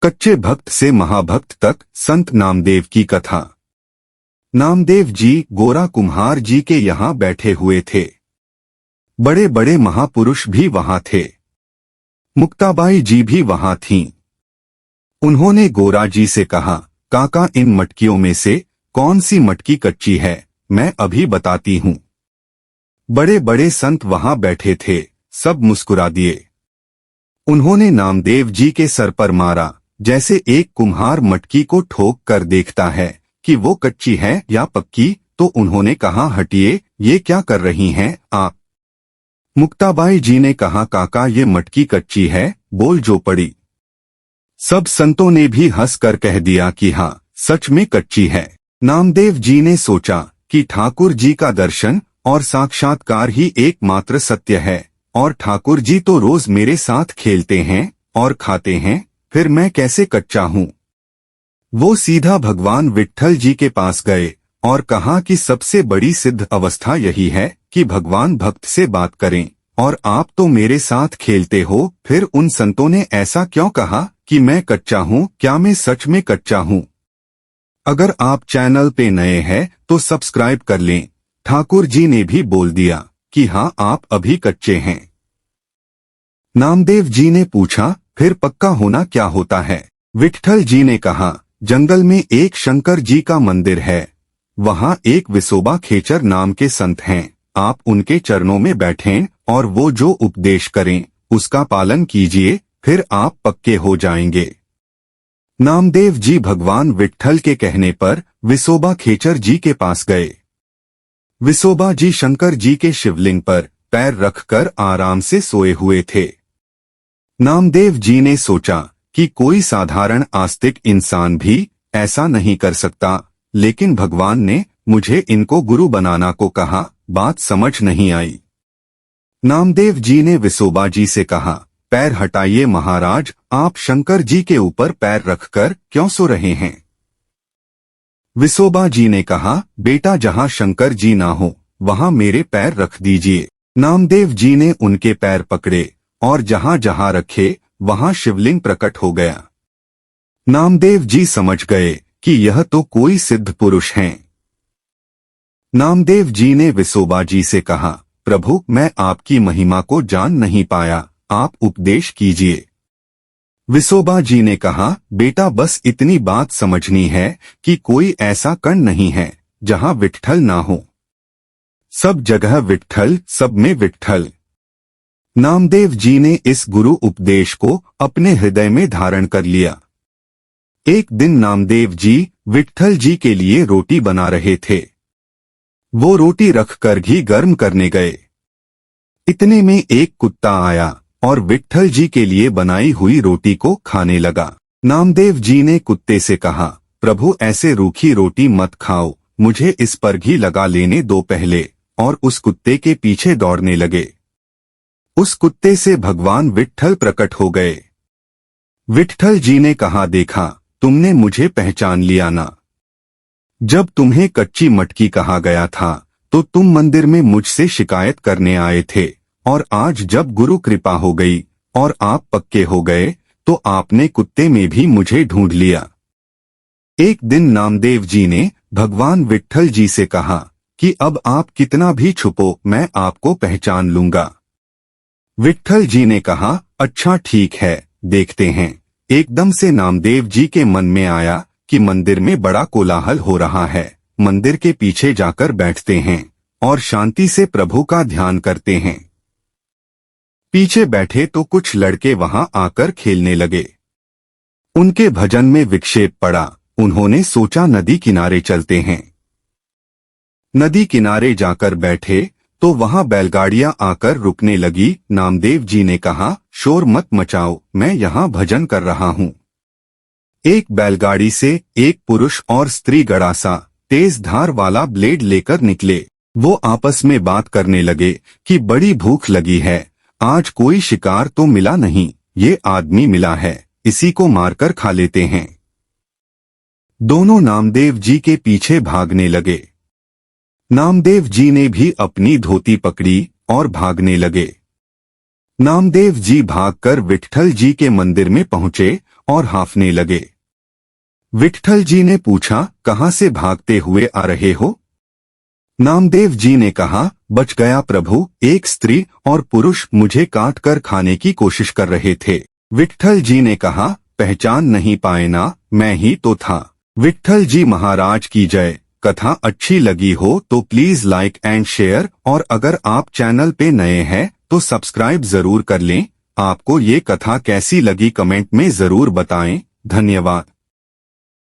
कच्चे भक्त से महाभक्त तक संत नामदेव की कथा। नामदेव जी गोरा कुम्हार जी के यहाँ बैठे हुए थे। बड़े बड़े महापुरुष भी वहाँ थे। मुक्ताबाई जी भी वहाँ थीं। उन्होंने गोरा जी से कहा, काका इन मटकियों में से कौन सी मटकी कच्ची है, मैं अभी बताती हूँ। बड़े बड़े संत वहाँ बैठे थे, सब मुस्कुरा दिए। उन्होंने नामदेव जी के सर पर मारा, जैसे एक कुम्हार मटकी को ठोक कर देखता है कि वो कच्ची है या पक्की। तो उन्होंने कहा, हटिए, ये क्या कर रही हैं आप। मुक्ताबाई जी ने कहा, काका ये मटकी कच्ची है, बोल जो पड़ी। सब संतों ने भी हंस कर कह दिया कि हाँ, सच में कच्ची है। नामदेव जी ने सोचा कि ठाकुर जी का दर्शन और साक्षात्कार ही एकमात्र सत्य है, और ठाकुर जी तो रोज मेरे साथ खेलते हैं और खाते हैं, फिर मैं कैसे कच्चा हूँ। वो सीधा भगवान विट्ठल जी के पास गए और कहा कि सबसे बड़ी सिद्ध अवस्था यही है कि भगवान भक्त से बात करें, और आप तो मेरे साथ खेलते हो। फिर उन संतों ने ऐसा क्यों कहा कि मैं कच्चा हूँ, क्या मैं सच में कच्चा हूँ। अगर आप चैनल पे नए हैं तो सब्सक्राइब कर लें। ठाकुर जी ने भी बोल दिया कि हाँ, आप अभी कच्चे हैं। नामदेव जी ने पूछा, फिर पक्का होना क्या होता है। विट्ठल जी ने कहा, जंगल में एक शंकर जी का मंदिर है, वहाँ एक विसोबा खेचर नाम के संत हैं। आप उनके चरणों में बैठें और वो जो उपदेश करें उसका पालन कीजिए, फिर आप पक्के हो जाएंगे। नामदेव जी भगवान विट्ठल के कहने पर विसोबा खेचर जी के पास गए। विसोबा जी शंकर जी के शिवलिंग पर पैर रखकर आराम से सोए हुए थे। नामदेव जी ने सोचा कि कोई साधारण आस्तिक इंसान भी ऐसा नहीं कर सकता, लेकिन भगवान ने मुझे इनको गुरु बनाना को कहा, बात समझ नहीं आई। नामदेव जी ने विसोबा जी से कहा, पैर हटाइए महाराज, आप शंकर जी के ऊपर पैर रखकर क्यों सो रहे हैं। विसोबा जी ने कहा, बेटा जहां शंकर जी ना हो वहां मेरे पैर रख दीजिए। नामदेव जी ने उनके पैर पकड़े और जहां जहां रखे वहां शिवलिंग प्रकट हो गया। नामदेव जी समझ गए कि यह तो कोई सिद्ध पुरुष हैं। नामदेव जी ने विसोबा जी से कहा, प्रभु मैं आपकी महिमा को जान नहीं पाया, आप उपदेश कीजिए। विसोबा जी ने कहा, बेटा बस इतनी बात समझनी है कि कोई ऐसा कण नहीं है जहां विट्ठल ना हो। सब जगह विट्ठल, सब में विट्ठल। नामदेव जी ने इस गुरु उपदेश को अपने हृदय में धारण कर लिया। एक दिन नामदेव जी विट्ठल जी के लिए रोटी बना रहे थे। वो रोटी रखकर घी गर्म करने गए। इतने में एक कुत्ता आया और विट्ठल जी के लिए बनाई हुई रोटी को खाने लगा। नामदेव जी ने कुत्ते से कहा, प्रभु ऐसे रूखी रोटी मत खाओ, मुझे इस पर घी लगा लेने दो पहले, और उस कुत्ते के पीछे दौड़ने लगे। उस कुत्ते से भगवान विट्ठल प्रकट हो गए। विट्ठल जी ने कहा, देखा तुमने मुझे पहचान लिया ना। जब तुम्हें कच्ची मटकी कहा गया था तो तुम मंदिर में मुझसे शिकायत करने आए थे, और आज जब गुरु कृपा हो गई और आप पक्के हो गए तो आपने कुत्ते में भी मुझे ढूंढ लिया। एक दिन नामदेव जी ने भगवान विट्ठल जी से कहा कि अब आप कितना भी छुपो, मैं आपको पहचान लूंगा। विट्ठल जी ने कहा, अच्छा ठीक है, देखते हैं। एकदम से नामदेव जी के मन में आया कि मंदिर में बड़ा कोलाहल हो रहा है, मंदिर के पीछे जाकर बैठते हैं और शांति से प्रभु का ध्यान करते हैं। पीछे बैठे तो कुछ लड़के वहां आकर खेलने लगे। उनके भजन में विक्षेप पड़ा। उन्होंने सोचा नदी किनारे चलते हैं। नदी किनारे जाकर बैठे तो वहां बैलगाड़ियां आकर रुकने लगी। नामदेव जी ने कहा, शोर मत मचाओ, मैं यहाँ भजन कर रहा हूँ। एक बैलगाड़ी से एक पुरुष और स्त्री गड़ासा तेज धार वाला ब्लेड लेकर निकले। वो आपस में बात करने लगे कि बड़ी भूख लगी है, आज कोई शिकार तो मिला नहीं, ये आदमी मिला है, इसी को मारकर खा लेते हैं। दोनों नामदेव जी के पीछे भागने लगे। नामदेव जी ने भी अपनी धोती पकड़ी और भागने लगे। नामदेव जी भागकर विट्ठल जी के मंदिर में पहुंचे और हाँफने लगे। विट्ठल जी ने पूछा, कहाँ से भागते हुए आ रहे हो? नामदेव जी ने कहा, बच गया प्रभु, एक स्त्री और पुरुष मुझे काट कर खाने की कोशिश कर रहे थे। विट्ठल जी ने कहा, पहचान नहीं पाए ना, मैं ही तो था। विट्ठल जी महाराज की जय। कथा अच्छी लगी हो तो प्लीज लाइक एंड शेयर, और अगर आप चैनल पे नए हैं तो सब्सक्राइब जरूर कर लें। आपको ये कथा कैसी लगी कमेंट में जरूर बताएं। धन्यवाद।